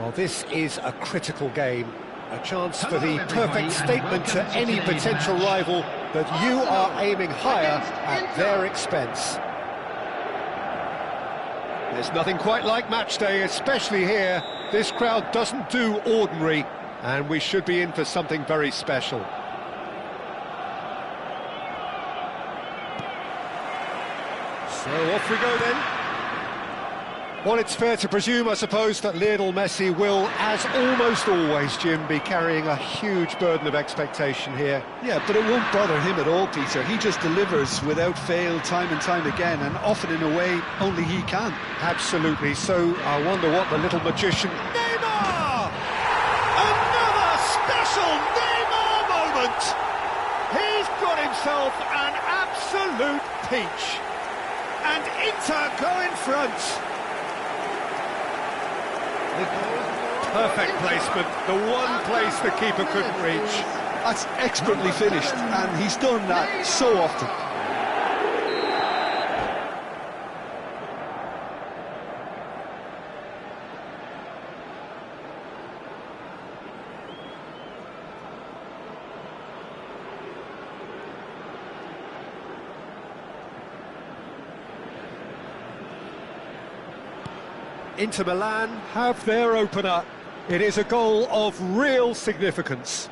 Well, this is a critical game, a chance for the perfect statement to any potential rival that you are aiming higher at their expense. There's nothing quite like match day, especially here. This crowd doesn't do ordinary, and we should be in for something very special. So off we go then. Well, it's fair to presume, I suppose, that Lionel Messi will, as almost always, Jim, be carrying a huge burden of expectation here. Yeah, but it won't bother him at all, Peter. He just delivers without fail time and time again, and often in a way only he can. Absolutely. So I wonder what the little magician... Neymar! Another special Neymar moment! He's got himself an absolute peach. And Inter go in front. Perfect placement, the one place the keeper couldn't reach. That's expertly finished, and he's done that so often. Inter Milan have their opener. It is a goal of real significance.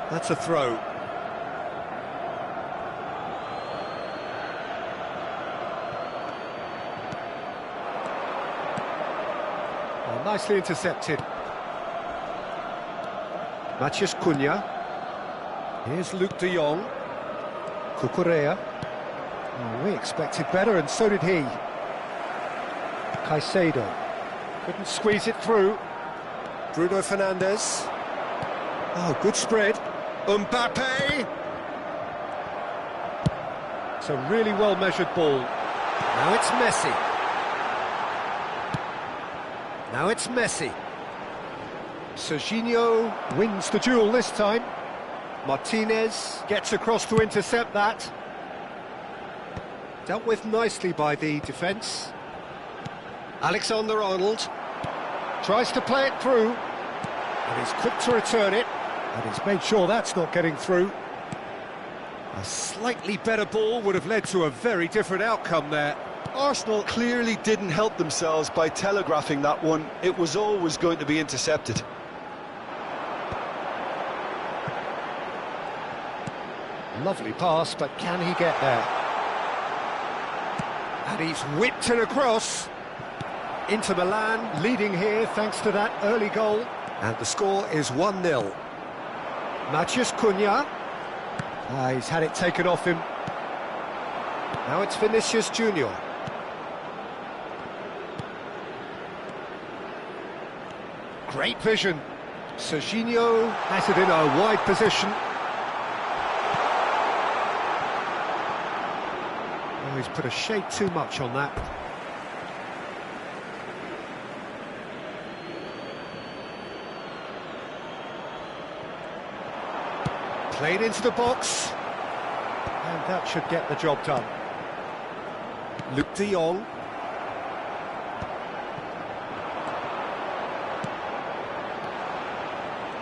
That's a throw. Oh, nicely intercepted. Matheus Cunha. Here's Luke de Jong. Cucurella. Oh, we expected better, and so did he. Caicedo. Couldn't squeeze it through. Bruno Fernandes. Oh, good spread. Mbappe. It's a really well-measured ball. Now it's Messi. Now it's Messi. Serginho wins the duel this time. Martinez gets across to intercept that. Dealt with nicely by the defence. Alexander-Arnold tries to play it through, and he's quick to return it, and he's made sure that's not getting through. A slightly better ball would have led to a very different outcome there. Arsenal clearly didn't help themselves by telegraphing that one. It was always going to be intercepted. Lovely pass, but can he get there? And he's whipped it across. Inter Milan leading here thanks to that early goal. And the score is 1-0. Matheus Cunha. He's had it taken off him. Now it's Vinicius Junior. Great vision. Serginho has it in a wide position. He's put a shade too much on that. Played into the box, and that should get the job done. Luke de Jong.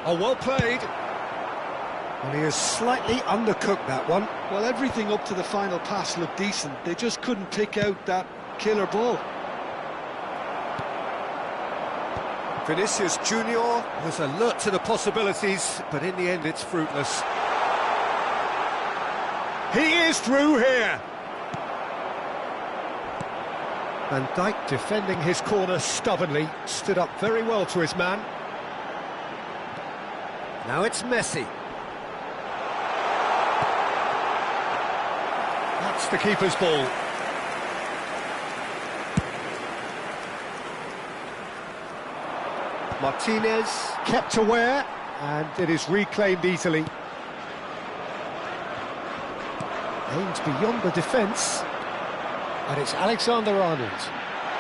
Oh, well played. Well, he has slightly undercooked that one. Well, everything up to the final pass looked decent. They just couldn't pick out that killer ball. Vinicius Junior was alert to the possibilities, but in the end it's fruitless. He is through here. Van Dijk defending his corner stubbornly, stood up very well to his man. Now it's Messi. That's the keeper's ball. Martinez kept aware, and it is reclaimed easily. Aimed beyond the defence, and it's Alexander-Arnold.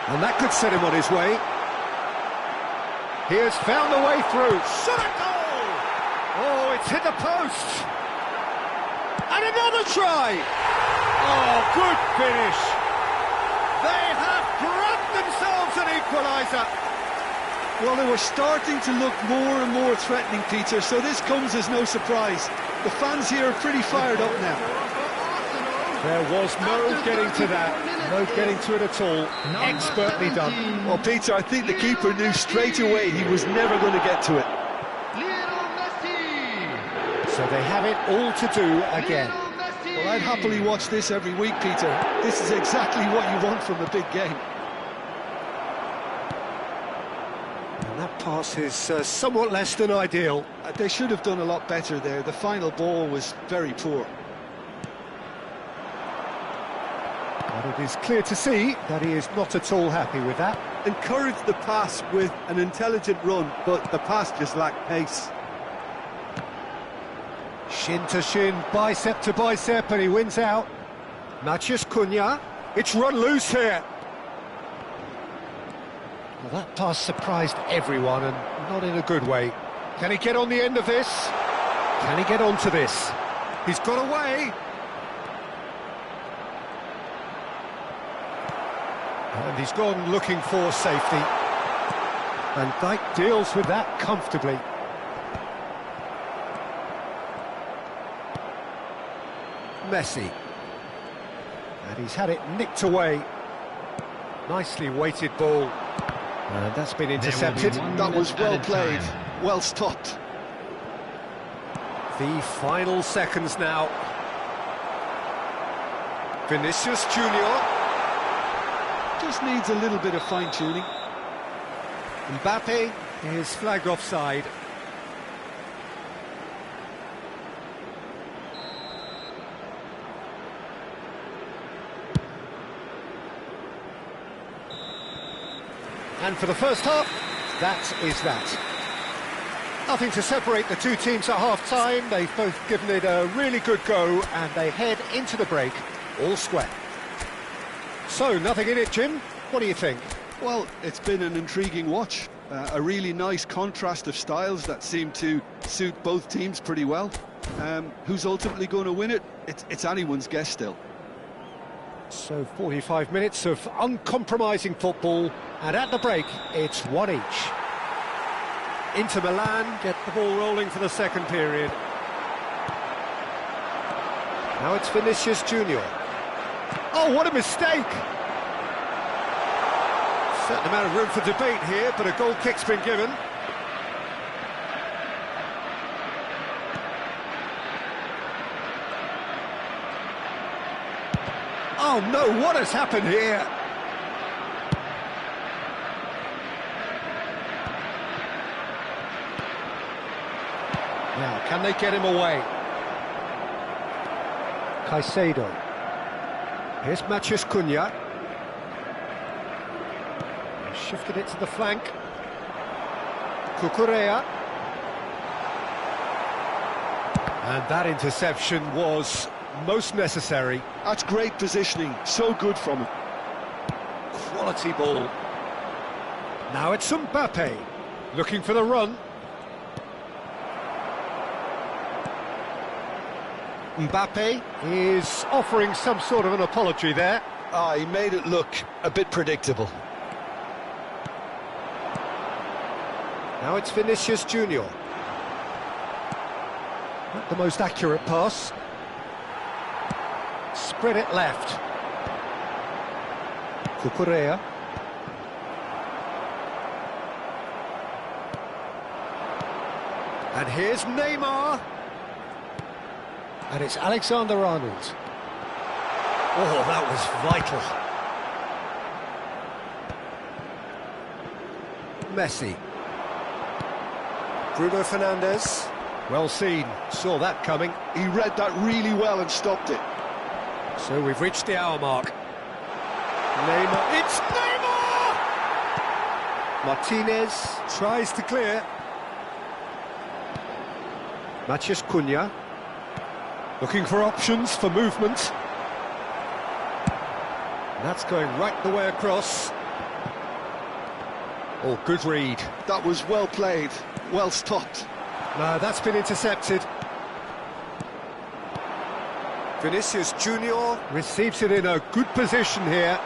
And that could set him on his way. He has found the way through. Shot a goal! Oh, it's hit the post! And another try! Oh, good finish. They have grabbed themselves an equaliser. Well, they were starting to look more and more threatening, Peter, so this comes as no surprise. The fans here are pretty fired up now. There was no getting to that, no getting to it at all. Expertly done. Well, Peter, I think the keeper knew straight away he was never going to get to it. So they have it all to do again. Well, I'd happily watch this every week, Peter. This is exactly what you want from a big game. And that pass is somewhat less than ideal. They should have done a lot better there. The final ball was very poor. But it is clear to see that he is not at all happy with that. Encouraged the pass with an intelligent run, but the pass just lacked pace. Shin to shin, bicep to bicep, and he wins out. Maciej Cunha, it's run loose here. Well, that pass surprised everyone, and not in a good way. Can he get on the end of this? Can he get onto this? He's got away. And he's gone looking for safety. And Dijk deals with that comfortably. Messi. And he's had it nicked away. Nicely weighted ball. And that's been intercepted. That was well played, well stopped. The final seconds now. Vinicius Junior. Just needs a little bit of fine-tuning. Mbappe is flagged offside. And for the first half, that is that. Nothing to separate the two teams at half-time. They've both given it a really good go, and they head into the break all square. So, nothing in it, Jim. What do you think? Well, it's been an intriguing watch. A really nice contrast of styles that seem to suit both teams pretty well. Who's ultimately going to win it? It's anyone's guess still. So 45 minutes of uncompromising football, and at the break, it's one each. Inter Milan get the ball rolling for the second period. Now it's Vinicius Junior. Oh, what a mistake! Certain amount of room for debate here, but a goal kick's been given. Oh no, what has happened here? Now, can they get him away? Caicedo. Here's Maciej Cunha. Shifted it to the flank. Cucurella. And that interception was most necessary. That's great positioning, so good from him. Quality ball. Now it's Mbappe, looking for the run. Mbappe is offering some sort of an apology there. He made it look a bit predictable. Now it's Vinicius Junior. Not the most accurate pass. Spread it left. Cucurella. And here's Neymar. And it's Alexander-Arnold. Oh, that was vital. Messi. Bruno Fernandes. Well seen, saw that coming. He read that really well and stopped it. So we've reached the hour mark. Neymar, it's Neymar! Martinez tries to clear. Maciej Cunha. Looking for options for movement. And that's going right the way across. Oh, good read. That was well played, well stopped. No, that's been intercepted. Vinicius Junior. Receives it in a good position here.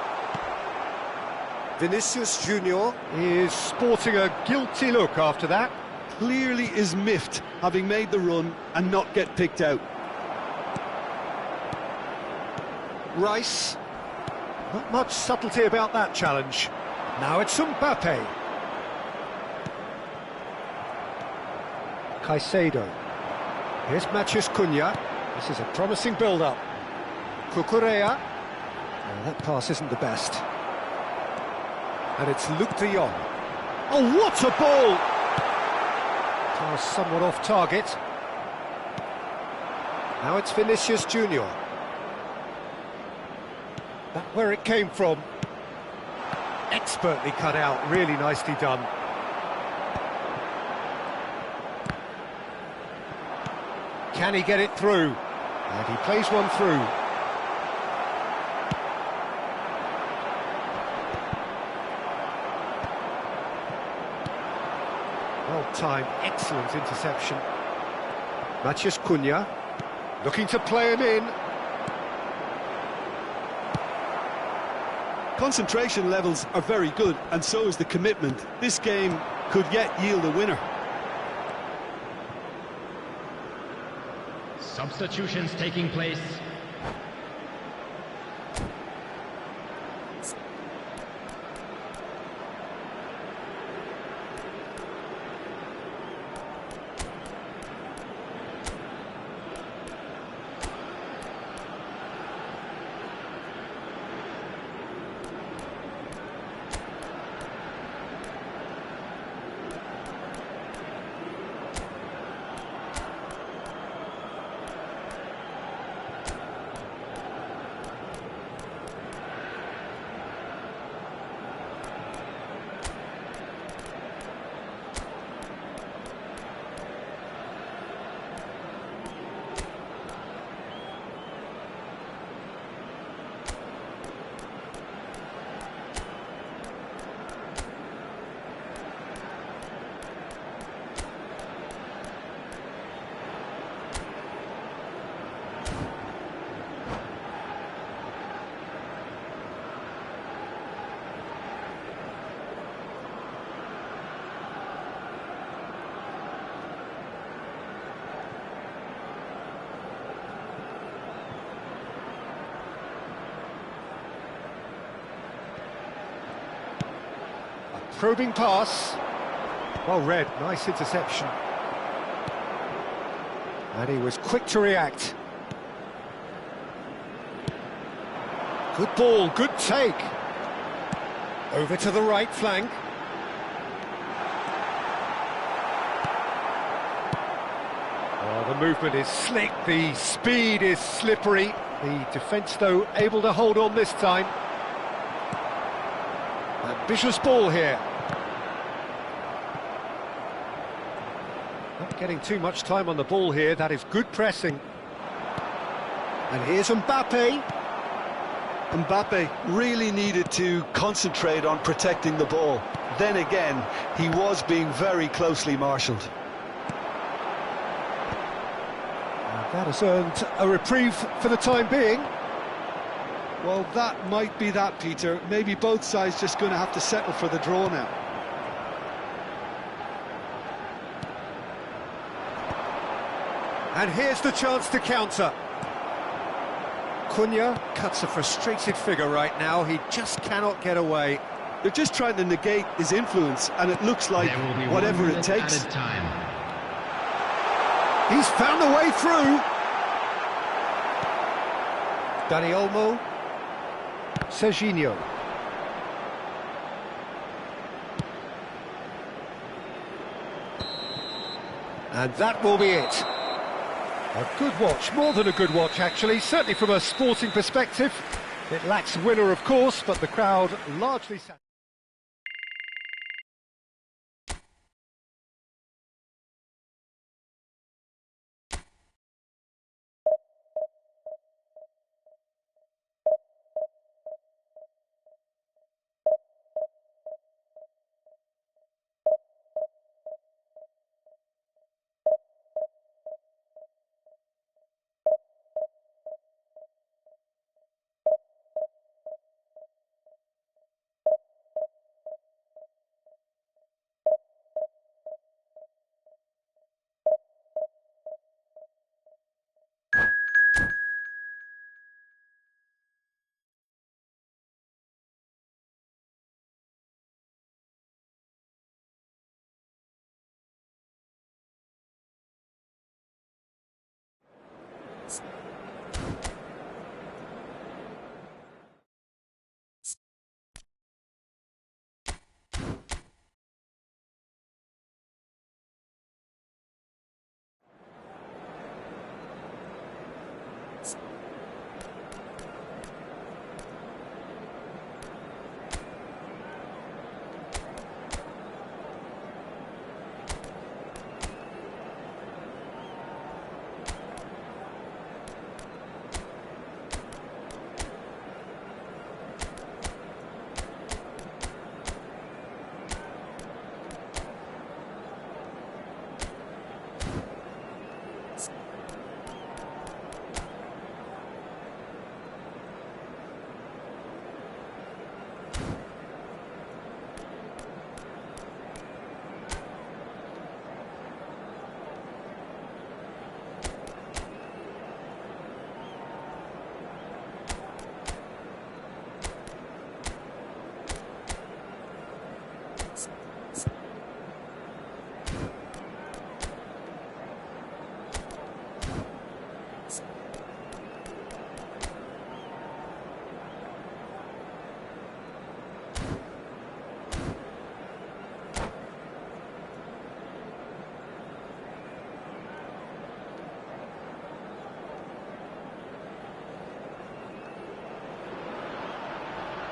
Vinicius Junior. He is sporting a guilty look after that. Clearly is miffed, having made the run and not get picked out. Rice. Not much subtlety about that challenge. Now it's Mbappe. Caicedo. Here's Matheus Cunha. This is a promising build-up. Cucurella. Oh, that pass isn't the best. And it's Luke de Jong. Oh, what a ball! Pass somewhat off target. Now it's Vinicius Junior. That's where it came from. Expertly cut out, really nicely done. Can he get it through? And he plays one through. Well-timed, excellent interception. Matheus Cunha, looking to play him in. Concentration levels are very good, and so is the commitment. This game could yet yield a winner. Substitutions taking place. Probing pass. Well read, nice interception. And he was quick to react. Good ball, good take. Over to the right flank. Oh, the movement is slick, the speed is slippery. The defence, though, able to hold on this time. Ambitious ball here. Not getting too much time on the ball here, that is good pressing. And here's Mbappe. Mbappe really needed to concentrate on protecting the ball. Then again, he was being very closely marshalled. And that has earned a reprieve for the time being. Well, that might be that, Peter. Maybe both sides just going to have to settle for the draw now. And here's the chance to counter. Cunha cuts a frustrated figure right now. He just cannot get away. They're just trying to negate his influence, and it looks like whatever it takes. He's found a way through. Dani Olmo. Serginho. And that will be it. A good watch, more than a good watch actually, certainly from a sporting perspective. It lacks a winner of course, but the crowd largely satisfied.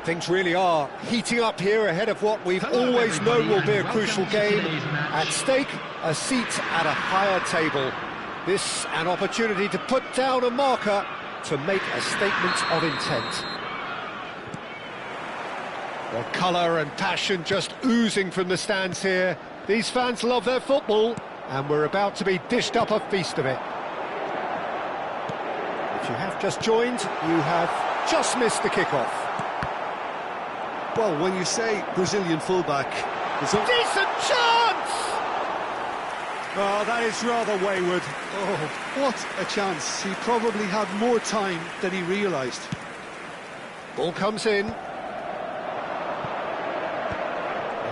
Things really are heating up here ahead of what we've always known will be a crucial game. At stake, a seat at a higher table. This an opportunity to put down a marker to make a statement of intent. The colour and passion just oozing from the stands here. These fans love their football, and we're about to be dished up a feast of it. If you have just joined, you have just missed the kickoff. Well, when you say Brazilian fullback, there's a Decent chance! Oh, that is rather wayward. oh, what a chance. He probably had more time than he realised. Ball comes in.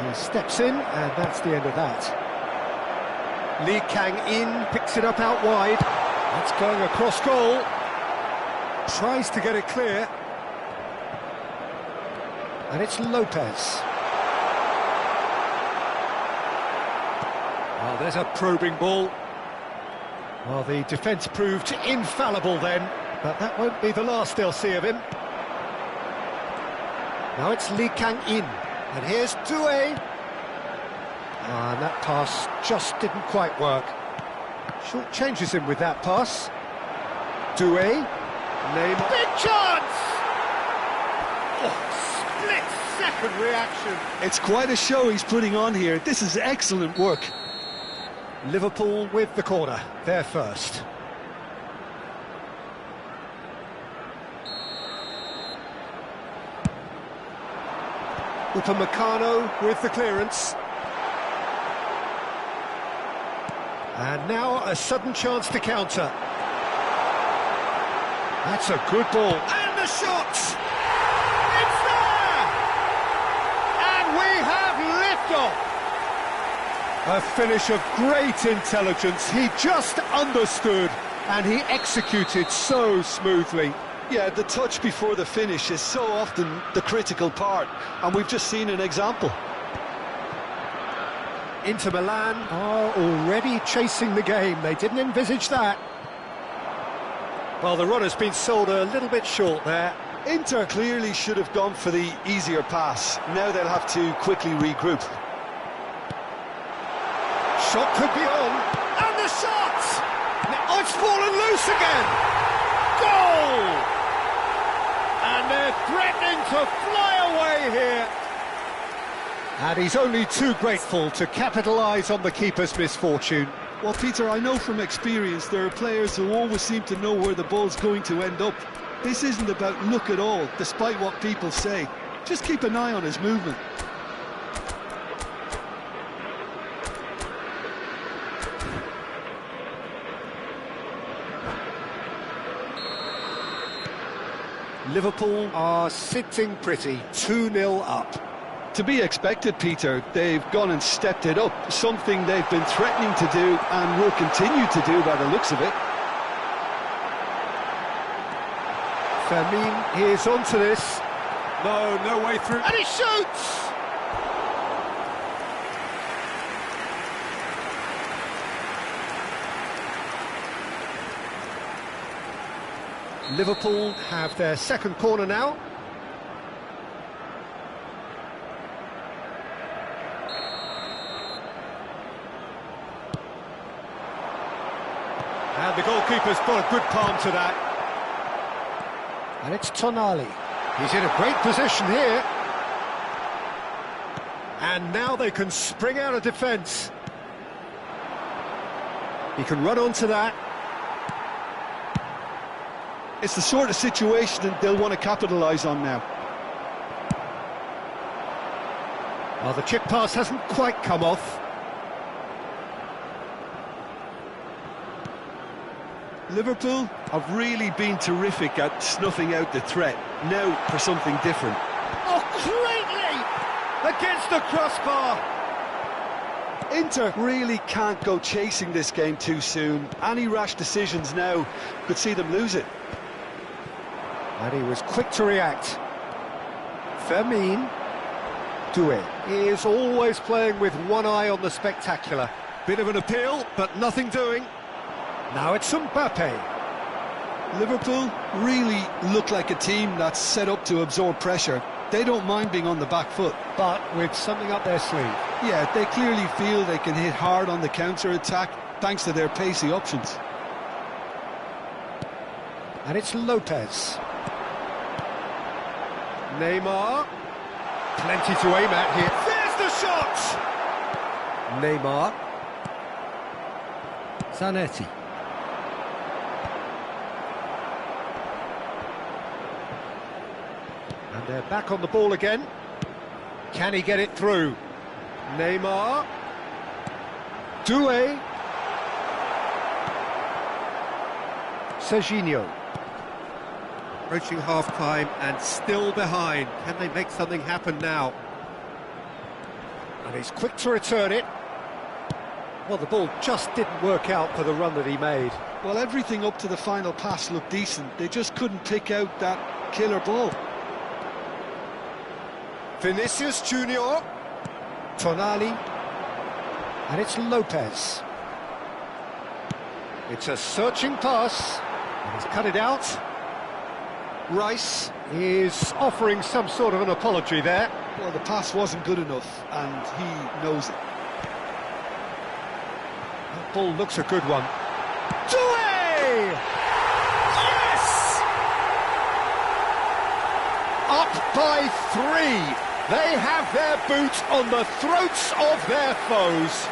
He steps in, and that's the end of that. Lee Kang-in picks it up out wide. That's going across goal. Tries to get it clear. And it's Lopez. Well, there's a probing ball. Well, the defence proved infallible then, but that won't be the last they'll see of him. Now it's Lee Kang-in, and here's Doué. And that pass just didn't quite work. Short changes him with that pass. Doué. Neymar. Big chance! Oh, split-second reaction. It's quite a show he's putting on here. This is excellent work. Liverpool with the corner, they're first. Upamecano with the clearance. And now a sudden chance to counter. That's a good ball. And the shot! It's there! And we have liftoff! A finish of great intelligence. He just understood, and he executed so smoothly. Yeah, the touch before the finish is so often the critical part, and we've just seen an example. Inter Milan are already chasing the game. They didn't envisage that. Well, the run has been sold a little bit short there. Inter clearly should have gone for the easier pass. Now they'll have to quickly regroup. Shot could be on. And the shot! Now, it's fallen loose again! Goal! And they're threatening to fly away here. And he's only too grateful to capitalise on the keeper's misfortune. Well, Peter, I know from experience there are players who always seem to know where the ball's going to end up. This isn't about luck at all, despite what people say. Just keep an eye on his movement. Liverpool are sitting pretty, 2-0 up. To be expected, Peter. They've gone and stepped it up, something they've been threatening to do and will continue to do by the looks of it. Fermin is onto this. No way through. And he shoots! Liverpool have their second corner now. And the goalkeeper's got a good palm to that. And it's Tonali. He's in a great position here. And now they can spring out of defence. He can run onto that. It's the sort of situation that they'll want to capitalise on now. Well, the chip pass hasn't quite come off. Liverpool have really been terrific at snuffing out the threat. Now for something different. Oh, greatly! Against the crossbar! Inter really can't go chasing this game too soon. Any rash decisions now could see them lose it. And he was quick to react. Fermin. Doué. He is always playing with one eye on the spectacular. Bit of an appeal, but nothing doing. Now it's Mbappe. Liverpool really look like a team that's set up to absorb pressure. They don't mind being on the back foot. But with something up their sleeve. Yeah, they clearly feel they can hit hard on the counter-attack thanks to their pacey options. And it's Lopez. Neymar. Plenty to aim at here. There's the shot! Neymar. Zanetti. And they're back on the ball again. Can he get it through? Neymar. Doué. Serginho. Approaching half-time and still behind. Can they make something happen now? And he's quick to return it. Well, the ball just didn't work out for the run that he made. Well, everything up to the final pass looked decent. They just couldn't pick out that killer ball. Vinicius Junior. Tonali. And it's Lopez. It's a searching pass. And he's cut it out. Rice is offering some sort of an apology there. Well, the pass wasn't good enough, and he knows it. That ball looks a good one. Doué! Yes! Up by 3. They have their boot on the throats of their foes.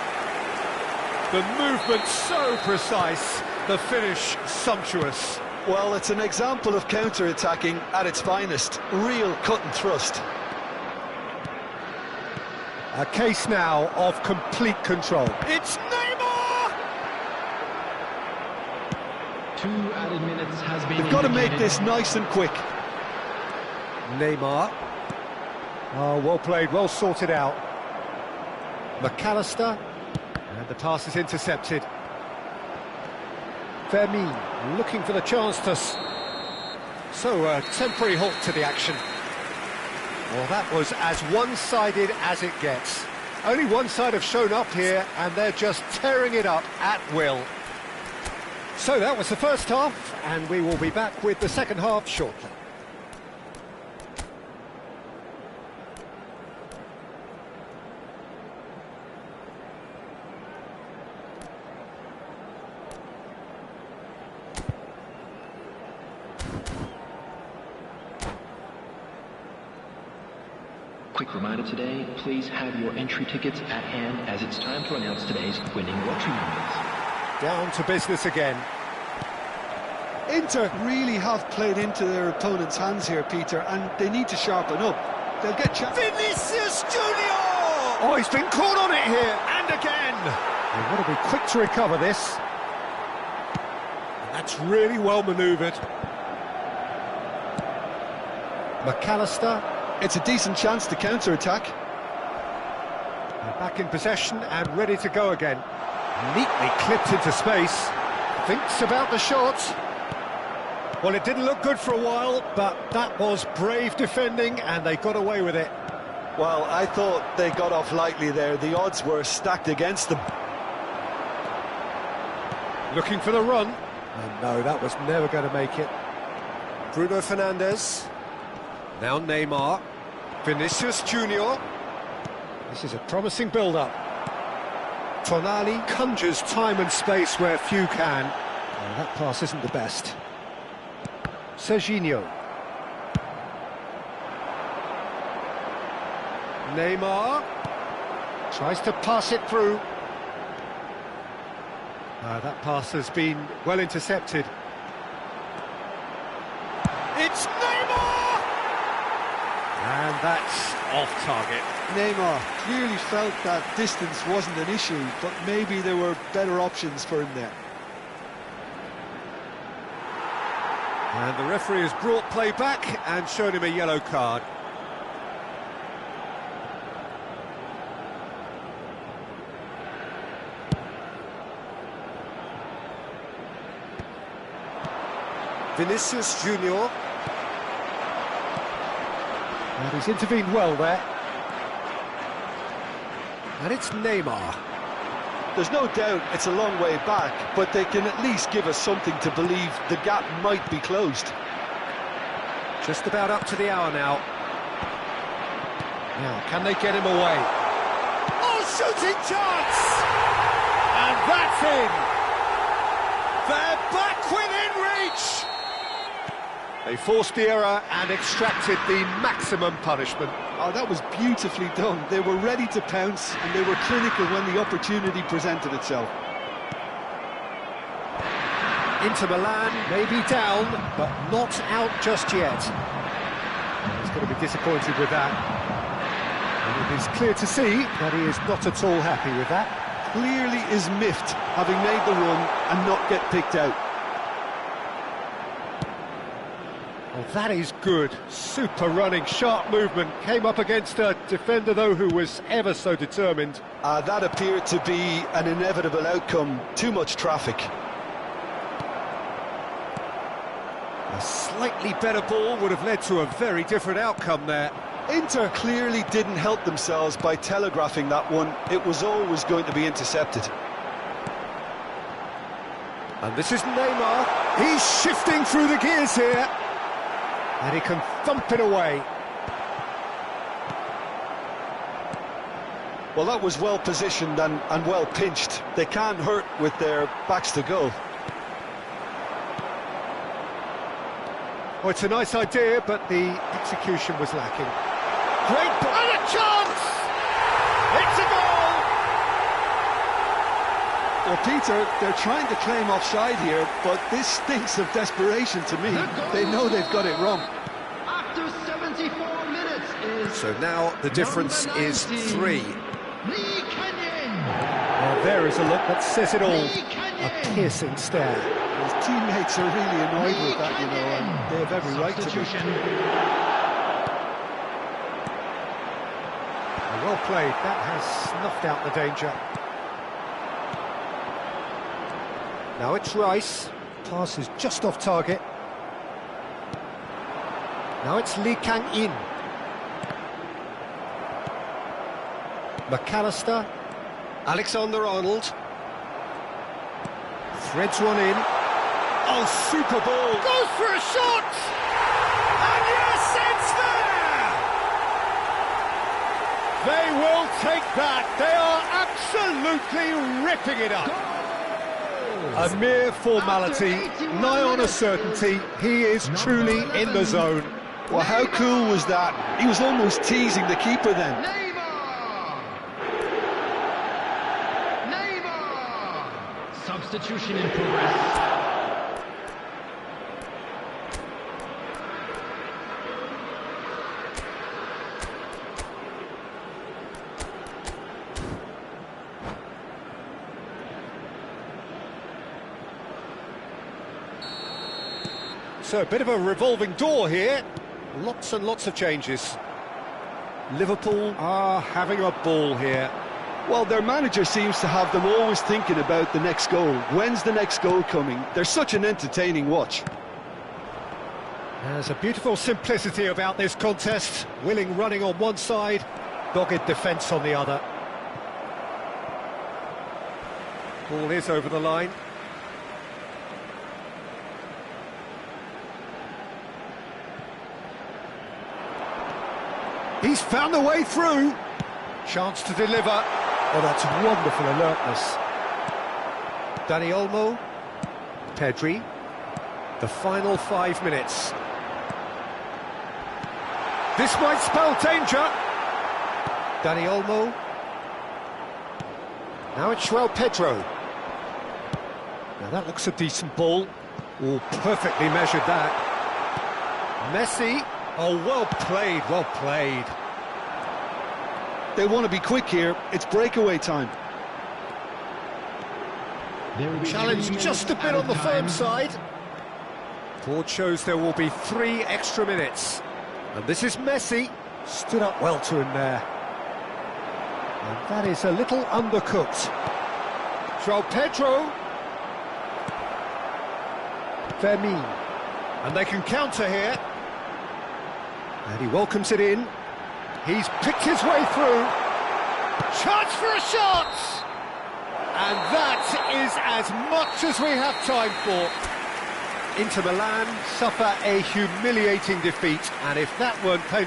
The movement so precise, the finish sumptuous. Well, it's an example of counter-attacking at its finest. Real cut and thrust. A case now of complete control. It's Neymar! 2 added minutes has been They've got to make indicated. this nice and quick. Neymar. Oh, well played, well sorted out. McAllister. And the pass is intercepted. Vermin looking for the chance to... So, a temporary halt to the action. Well, that was as one-sided as it gets. Only one side have shown up here, and they're just tearing it up at will. So that was the first half, and we will be back with the second half shortly. Quick reminder today, please have your entry tickets at hand as it's time to announce today's winning lottery numbers. Down to business again. Inter really have played into their opponent's hands here, Peter, and they need to sharpen up. They'll get Vinicius Junior! Oh, he's been caught on it here, and again! They've got to be quick to recover this. That's really well manoeuvred. McAllister. It's a decent chance to counter-attack. They're back in possession and ready to go again. Neatly clipped into space. Thinks about the shot. Well, it didn't look good for a while, but that was brave defending and they got away with it. Well, I thought they got off lightly there. The odds were stacked against them. Looking for the run. And no, that was never going to make it. Bruno Fernandes. Now Neymar. Vinicius Junior. This is a promising build-up. Tonali conjures time and space where few can. Oh, that pass isn't the best. Serginho. Neymar. Tries to pass it through. That pass has been well intercepted. It's Neymar! And that's off target. Neymar clearly felt that distance wasn't an issue, but maybe there were better options for him there. And the referee has brought play back and shown him a yellow card. Vinicius Junior. And he's intervened well there. And it's Neymar. There's no doubt it's a long way back, but they can at least give us something to believe the gap might be closed. Just about up to the hour now. Now, can they get him away? Oh, shooting chance! And that's in! They're back within reach! They forced the error and extracted the maximum punishment. Oh, that was beautifully done. They were ready to pounce, and they were clinical when the opportunity presented itself. Inter Milan may be down, but not out just yet. He's going to be disappointed with that. And it is clear to see that he is not at all happy with that. Clearly is miffed, having made the run and not get picked out. Well, that is good. Super running, sharp movement. Came up against a defender, though, who was ever so determined. That appeared to be an inevitable outcome. Too much traffic. A slightly better ball would have led to a very different outcome there. Inter clearly didn't help themselves by telegraphing that one. It was always going to be intercepted. And this is Neymar. He's shifting through the gears here. And he can thump it away. Well, that was well positioned and well pinched. They can't hurt with their backs to goal. Oh, it's a nice idea, but the execution was lacking. Great ball. And a chance! It's a goal! Well, Peter, they're trying to claim offside here, but this stinks of desperation to me. They know they've got it wrong. After 74 minutes is... So now the difference is 3. Well, there is a look that says it all. A piercing stare. His teammates are really annoyed with that, you know, and they have every right to be. Well played. That has snuffed out the danger. Now it's Rice. Pass is just off target. Now it's Lee Kang-in. McAllister. Alexander-Arnold. Threads one in. Oh, super ball. Goes for a shot! And yes, it's there! They will take that. They are absolutely ripping it up. A mere formality, nigh on a certainty. He is truly in the zone. Well, how cool was that? He was almost teasing the keeper then. Substitution in progress. So a bit of a revolving door here. Lots and lots of changes. Liverpool are having a ball here. Well, their manager seems to have them always thinking about the next goal. When's the next goal coming? They're such an entertaining watch. There's a beautiful simplicity about this contest. Willing running on one side, dogged defence on the other. Ball is over the line. He's found the way through. Chance to deliver. Oh, that's wonderful alertness. Dani Olmo. Pedri. The final 5 minutes. This might spell danger. Dani Olmo. Now it's João Pedro. Now that looks a decent ball. Oh, perfectly measured that. Messi. Oh, well played, well played. They want to be quick here. It's breakaway time. Challenge just a bit on the firm side. Board shows there will be 3 extra minutes. And this is Messi. Stood up well to him there. And that is a little undercooked. João Pedro. Fermin. And they can counter here. And he welcomes it in. He's picked his way through. Chance for a shot! And that is as much as we have time for. Inter Milan suffer a humiliating defeat, and if that weren't painful